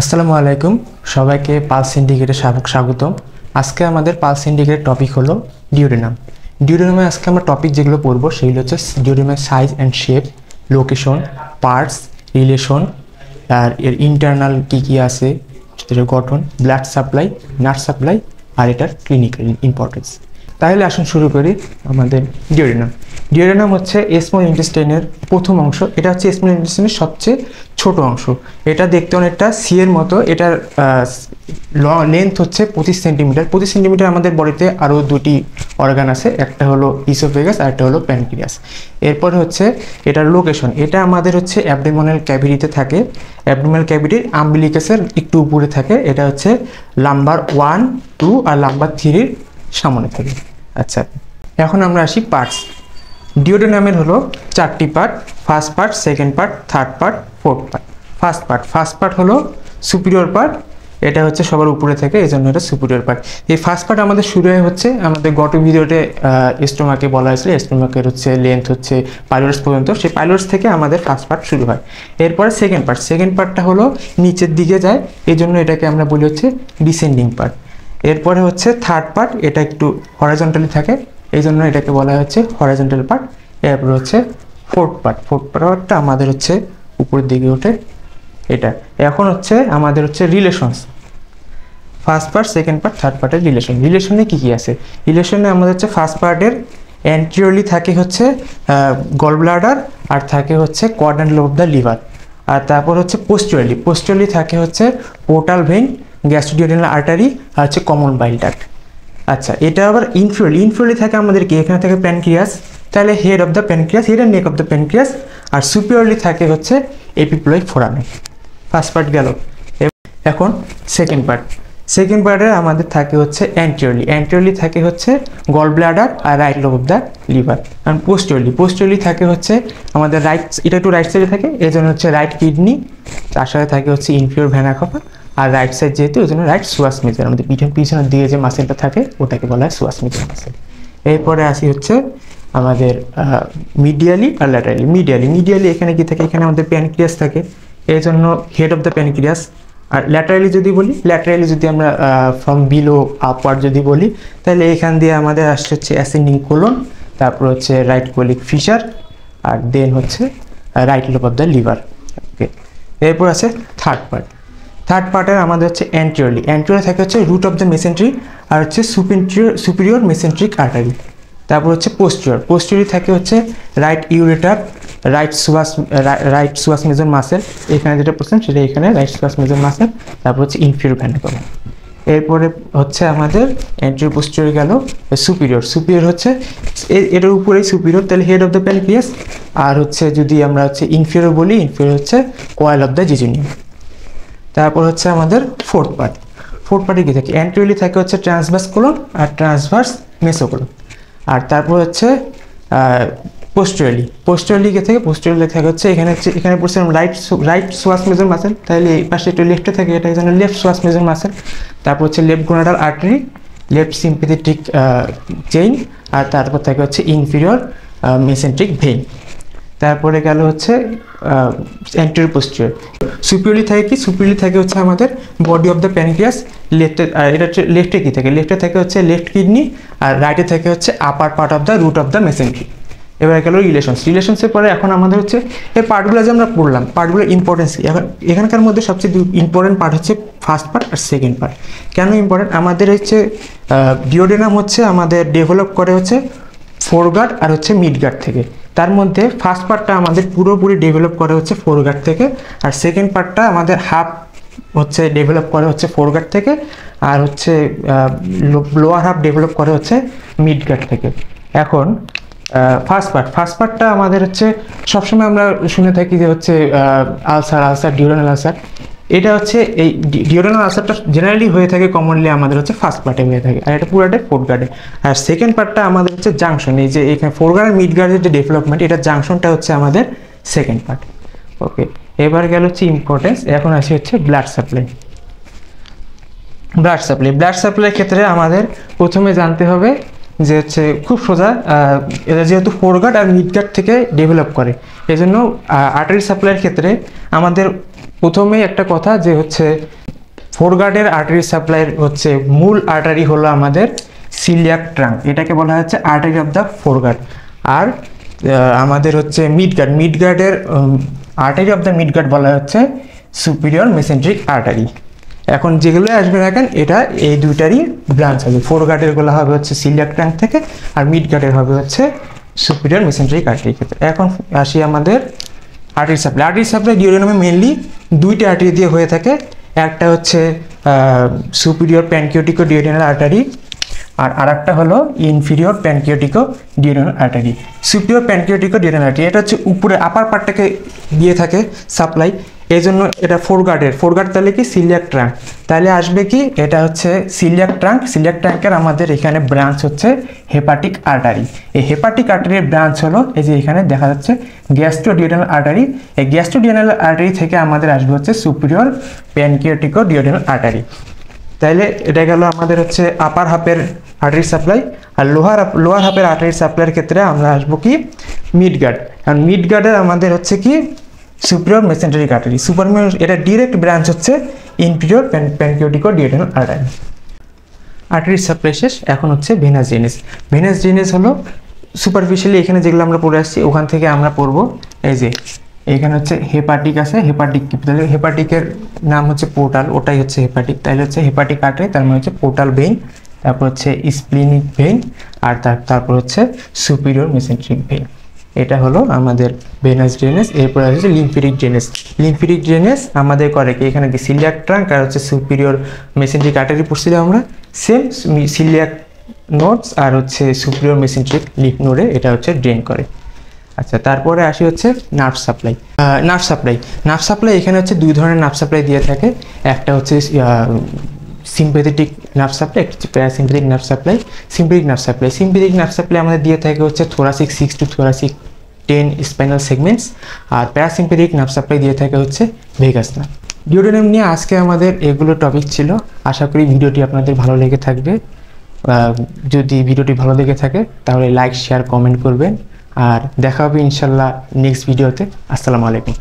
আসসালামু আলাইকুম সবাইকে পালস ইন্ডিকেটে স্বাগতম। আজকে আমাদের পালস ইন্ডিকেটের টপিক হলো ডিউরেনাম। ডিউরেনামে আজকে আমরা টপিক যেগুলো পড়বো সেগুলো হচ্ছে ডিউরেনামের size and shape, location, parts, relation, আর এর ইন্টারনাল কী আছে, সেটার গঠন, ব্লাড সাপ্লাই, নার্ভ সাপ্লাই, আর এটার ক্লিনিক্যাল ইম্পর্টেন্স। তাহলে আসুন শুরু করি আমাদের ডিউরেনাম। ডিউরেনাম হচ্ছে স্মল ইন্টেস্টাইনের প্রথম অংশ। এটা হচ্ছে স্মল ইন্টেস্টাইনের সবচেয়ে ছোট অংশ। এটা দেখতে অনেকটা সি এর মতো। এটার লেন্থ হচ্ছে 25 সেন্টিমিটার। 25 সেন্টিমিটার আমাদের বডিতে আরও দুটি অর্গান আছে, একটা হলো ইসোফেগাস আর একটা হলো প্যানক্রিয়াস। এরপরে হচ্ছে এটার লোকেশন। এটা আমাদের হচ্ছে অ্যাবডোমিনাল ক্যাভিটিতে থাকে। অ্যাবডোমিনাল ক্যাভিটির আম্বিলিকাসের একটু উপরে থাকে। এটা হচ্ছে লাম্বার 1, 2 আর লাম্বার 3-র সামনে থাকে। আচ্ছা, এখন আমরা আসি পার্টস। ডিউরেনামের হলো 4টি part: first part, second part, third part, fourth part. First part হলো সুপিরিয়র পার্ট। এটা হচ্ছে সবার উপরে থাকে, এই জন্য এটা সুপিরিয়র পার্ট। এই ফার্স্ট পার্ট আমাদের শুরু হচ্ছে আমাদের গত ভিডিওতে স্টোমাকে বলা হয়েছিল। স্টোমাকের হচ্ছে লেন্থ হচ্ছে পাইলোরস পর্যন্ত। সেই পাইলোরস থেকে আমাদের ফার্স্ট পার্ট শুরু হয়। এরপরে সেকেন্ড পার্টটা হলো নিচের দিকে যায়, এই জন্য এটাকে আমরা বলি হচ্ছে ডিসেন্ডিং পার্ট। এরপরে হচ্ছে থার্ড পার্ট, এটা একটু হরাইজন্টালি থাকে, এই জন্য এটাকে বলা হচ্ছে হরাইজন্টাল পার্ট। এরপরে হচ্ছে ফোর্থ পার্টটা আমাদের হচ্ছে উপরের দিকে ওঠে এটা। এখন হচ্ছে আমাদের হচ্ছে relations. First part, second part, third পার্টের রিলেশনে কী কী আছে? রিলেশনে আমাদের হচ্ছে ফার্স্ট পার্টের অ্যান্টিরিয়রলি থাকে হচ্ছে গল ব্লাডার, আর থাকে হচ্ছে quadrant lobe of the liver. আর তারপর হচ্ছে পোস্টেরিয়রলি থাকে হচ্ছে পোর্টাল ভেইন, গ্যাস্ট্রোডিউওডেনাল আর্টারি, আর হচ্ছে কমন বাইল ডাক্ট। আচ্ছা, এটা আবার ইনফিরিয়রলি থাকে আমাদের কি, এখানে থাকে প্যানক্রিয়াস, তাহলে head of the pancreas, head and neck of the pancreas. আর সুপিরিয়রলি থাকে হচ্ছে এপিপ্লয়েড ফোরামে। ফার্স্ট পার্ট গেল। এখন সেকেন্ড পার্টে আমাদের থাকে হচ্ছে অ্যান্টিরিয়রলি থাকে হচ্ছে গল ব্লাডার আর right lobe of the liver. কারণ পোস্টেরিয়রলি থাকে হচ্ছে আমাদের এটা একটু রাইট সাইডে থাকে, এই জন্য হচ্ছে রাইট কিডনি, তার সাথে থাকে হচ্ছে ইনফিরিয়র ভেনা কাভা, আর রাইট সাইড যেহেতু ওই জন্য রাইট সুয়াস মেজর। আমাদের পিছনের দিকে যে মাসেলটা থাকে ওটাকে বলা হয় সুয়াস মেজর মাসেল। এরপরে আসি হচ্ছে আমাদের মিডিয়ালি আর মিডিয়ালি এখানে কি থাকে, এখানে আমাদের প্যানক্রিয়াস থাকে, এই জন্য হেড অফ দ্য প্যানক্রিয়াস। আর ল্যাটারালি যদি আমরা ফ্রম বিলো আপওয়ার্ড যদি বলি, তাহলে এখান দিয়ে আমাদের আসছে হচ্ছে অ্যাসেন্ডিং কোলন, তারপর হচ্ছে রাইট কোলিক ফিশার, আর দেন হচ্ছে right lobe of the liver. Okay, এরপর আছে থার্ড পার্টের আমাদের হচ্ছে অ্যান্টিরিয়র থাকে হচ্ছে রুট অফ দ্য মেসেন্ট্রি, আর হচ্ছে সুপিরিয়র মেসেন্ট্রিক আর্টারি। তারপর হচ্ছে পোস্টেরিয়র থাকে হচ্ছে right ureter, right psoas major muscle, এখানে যেটা পড়ছেন সেটা এখানে রাইট সুয়াস মেজর মাসেল। তারপর হচ্ছে ইনফিরিয়র ভেনা কাভা। এরপরে হচ্ছে আমাদের অ্যান্টিরিয়র পোস্টেরিয়র গেল। সুপিরিয়র হচ্ছে এটার উপরেই সুপিরিয়র, তাহলে হেড অফ দ্য প্যানক্রিয়াস। আর হচ্ছে যদি আমরা হচ্ছে ইনফিরিয়র বলি, ইনফিরিয়র হচ্ছে কয়েল অফ দ্য জেজুনিয়াম। তারপর হচ্ছে আমাদের ফোর্থ পার্টে কি থাকে, অ্যান্টিরিয়রলি থাকে হচ্ছে ট্রান্সভার্স কোলন আর ট্রান্সভার্স মেসোকোলন। আর তারপর হচ্ছে পোস্টেরিয়রলি থাকে হচ্ছে এখানে পড়ছে রাইট সোয়াস মেজর মাসেল, তাহলে এই পাশে একটু লেফটে থাকে, এটা এই জন্য লেফট সোয়াস মেজর মাসেল। তারপর হচ্ছে left gonadal artery, left sympathetic chain, আর তারপর থাকে হচ্ছে ইনফিরিয়র মেসেন্ট্রিক ভেইন। তারপরে গেল হচ্ছে অ্যান্টিরিয়র পোস্টেরিয়র। সুপিরিয়রলি থাকে হচ্ছে আমাদের বডি অফ দ্য প্যানক্রিয়াস। লেফটে কি থাকে, লেফটে থাকে হচ্ছে লেফট কিডনি, আর রাইটে থাকে হচ্ছে upper part of the root of the mesentery. এবার গেল রিলেশনসের পরে এখন আমাদের হচ্ছে এই পার্টগুলো যে আমরা পড়লাম, পার্টগুলোর ইম্পর্টেন্স কি। এখানকার মধ্যে সবচেয়ে ইম্পর্টেন্ট পার্ট হচ্ছে ফার্স্ট পার্ট আর সেকেন্ড পার্ট। কেন ইম্পর্টেন্ট? আমাদের হচ্ছে ডিওডেনাম হচ্ছে আমাদের ডেভেলপ করে হচ্ছে ফোরগার্ড আর হচ্ছে মিডগার্ড থেকে। তার মধ্যে ফার্স্ট পার্টটা আমাদের পুরোপুরি ডেভেলপ করে হচ্ছে ফোরগার্ড থেকে, আর সেকেন্ড পার্টটা আমাদের হাফ হচ্ছে ডেভেলপ করে হচ্ছে ফোরগার্ড থেকে, আর হচ্ছে লোয়ার হাফ ডেভেলপ করে হচ্ছে মিডগার্ড থেকে। এখন ফার্স্ট পার্টটা আমাদের হচ্ছে সবসময় আমরা শুনে থাকি যে হচ্ছে ডিউরেনাল আলসার। এটা হচ্ছে এই ডিউরেনাল আলসারটা জেনারেলি হয়ে থাকে কমনলি আমাদের হচ্ছে ফার্স্ট পার্টে হয়ে থাকে, আর এটা পুরোটাই ফোর্থ গার্ডে। আর সেকেন্ড পার্টটা আমাদের হচ্ছে জাংশন, এই যে এখানে ফোরগার্ড আর মিডগার্ডের যে ডেভেলপমেন্ট, এটা জাংশনটা হচ্ছে আমাদের সেকেন্ড পার্ট। ওকে, এবার গেল হচ্ছে ইম্পর্টেন্স। এখন আসি হচ্ছে ব্লাড সাপ্লাইয়ের ক্ষেত্রে আমাদের প্রথমে জানতে হবে যে হচ্ছে খুব সোজা, এরা যেহেতু ফোরগার্ড আর মিডগার্ড থেকে ডেভেলপ করে, এই জন্য আর্টারি সাপ্লাইয়ের ক্ষেত্রে আমাদের প্রথমেই একটা কথা যে হচ্ছে ফোরগার্ডের আর্টারি সাপ্লাইয়ের হচ্ছে মূল আর্টারি হলো আমাদের সিলিয়াক ট্রাঙ্ক, এটাকে বলা হচ্ছে আর্টারি অফ দ্য ফোরগার্ড। আর আমাদের হচ্ছে মিডগার্ডের আর্টারি অফ দ্য মিডগার্ড বলা হচ্ছে সুপিরিয়র মেসেন্ট্রিক আর্টারি। এখন যেগুলো আসবে দেখেন এটা এই দুইটারই ব্রাঞ্চ হবে, ফোরগার্ডের গুলো হবে হচ্ছে সিলিয়াক ট্রাঙ্ক থেকে, আর মিডগার্ডের হবে হচ্ছে সুপিরিয়র মেসেন্ট্রিক আর্টারি ক্ষেত্রে। এখন আসি আমাদের আর্টারি সাপ্লাই ডিউওডেনামে মেনলি দুইটা আর্টারি দিয়ে হয়ে থাকে, একটা হচ্ছে সুপিরিয়র প্যানকিওটিকো ডিউওডেনাল আর্টারি, আর আরেকটা হলো ইনফিরিয়র প্যানকিওটিকো ডিউওডেনাল আর্টারি। সুপিরিয়র প্যানকিওটিকো ডিউওডেনাল আর্টারি এটা হচ্ছে উপরে আপার পার্টটাকে দিয়ে থাকে সাপ্লাই, এই জন্য এটা ফোরগার্ড তাহলে কি সিলিয়াক ট্রাঙ্ক, তাহলে আসবে কি এটা হচ্ছে সিলিয়াক ট্রাঙ্কের আমাদের এখানে ব্রাঞ্চ হচ্ছে হেপাটিক আর্টারি। এই হেপাটিক আর্টারির ব্রাঞ্চ হলো এই যে এখানে দেখা যাচ্ছে গ্যাস্ট্রোডিউওডেনাল আর্টারি। এই গ্যাস্ট্রোডিউওডেনাল আর্টারি থেকে আমাদের আসবে হচ্ছে সুপিরিয়র প্যানকিওটিকো ডিউওডেনাল আর্টারি। তাইলে এটা গেল আমাদের হচ্ছে আপার হাফের আর্টারি সাপ্লাই। আর লোয়ার হাফের আর্টারি সাপ্লাইয়ের ক্ষেত্রে আমরা আসবো কি মিডগার্ড। কারণ মিডগার্ডের আমাদের হচ্ছে কি সুপিরিয়র মেসেন্ট্রিক আর্টারি, এটা ডিরেক্ট ব্রাঞ্চ হচ্ছে ইনফিরিয়র প্যানকিওটিকো ডিউওডেনাল আর্টারি। আর্টারি সাপ্লাই শেষ, এখন হচ্ছে ভেনাস ড্রেনেজ হলো সুপারফিশিয়ালি এখানে যেগুলো আমরা পড়ে আসছি ওখান থেকে আমরা পড়বো এই যে এখানে হচ্ছে হেপাটিক আছে, হেপাটিকের নাম হচ্ছে পোর্টাল, ওটাই হচ্ছে হেপাটিক, তাইলে হচ্ছে হেপাটিক আর্টারি তার মানে হচ্ছে পোর্টাল ভেইন, তারপর হচ্ছে স্প্লিনিক ভেইন, আর তারপর হচ্ছে সুপিরিয়র মেসেন্ট্রিক ভেইন। এটা হলো আমাদের ভেনাস ড্রেনেজ। এরপর হচ্ছে লিম্ফেটিক ড্রেনেজ আমাদের করে কি এখানে কি সিলিয়াক ট্রাঙ্ক আর হচ্ছে সুপিরিয়র মেসেন্ট্রিক আর্টারি পড়ছিলাম আমরা, সেম সিলিয়াক নোডস আর হচ্ছে সুপিরিয়র মেসেন্ট্রিক লিম্ফ নোডে এটা হচ্ছে ড্রেন করে। আচ্ছা, তারপরে আসি হচ্ছে নার্ভ সাপ্লাই। এখানে হচ্ছে দুই ধরনের নার্ভ সাপ্লাই দিয়ে থাকে, একটা হচ্ছে সিম্প্যাথেটিক নার্ভ সাপ্লাই, একটা হচ্ছে parasympathetic nerve supply. Sympathetic nerve supply আমাদের দিয়ে থাকে হচ্ছে thoracic 6 to thoracic 10 spinal segments, আর প্যারাসিম্প্যাথিক নার্ভ সাপ্লাই দিয়ে থাকে হচ্ছে ভেগাস নার্ভ। ডিউওডেনাম নিয়ে আজকে আমাদের এগুলো টপিক ছিল। আশা করি ভিডিওটি আপনাদের ভালো লেগে থাকবে। যদি ভিডিওটি ভালো লেগে থাকে তাহলে লাইক, শেয়ার, কমেন্ট করবেন, আর দেখা হবে ইনশাল্লাহ নেক্সট ভিডিওতে। আসসালামু আলাইকুম।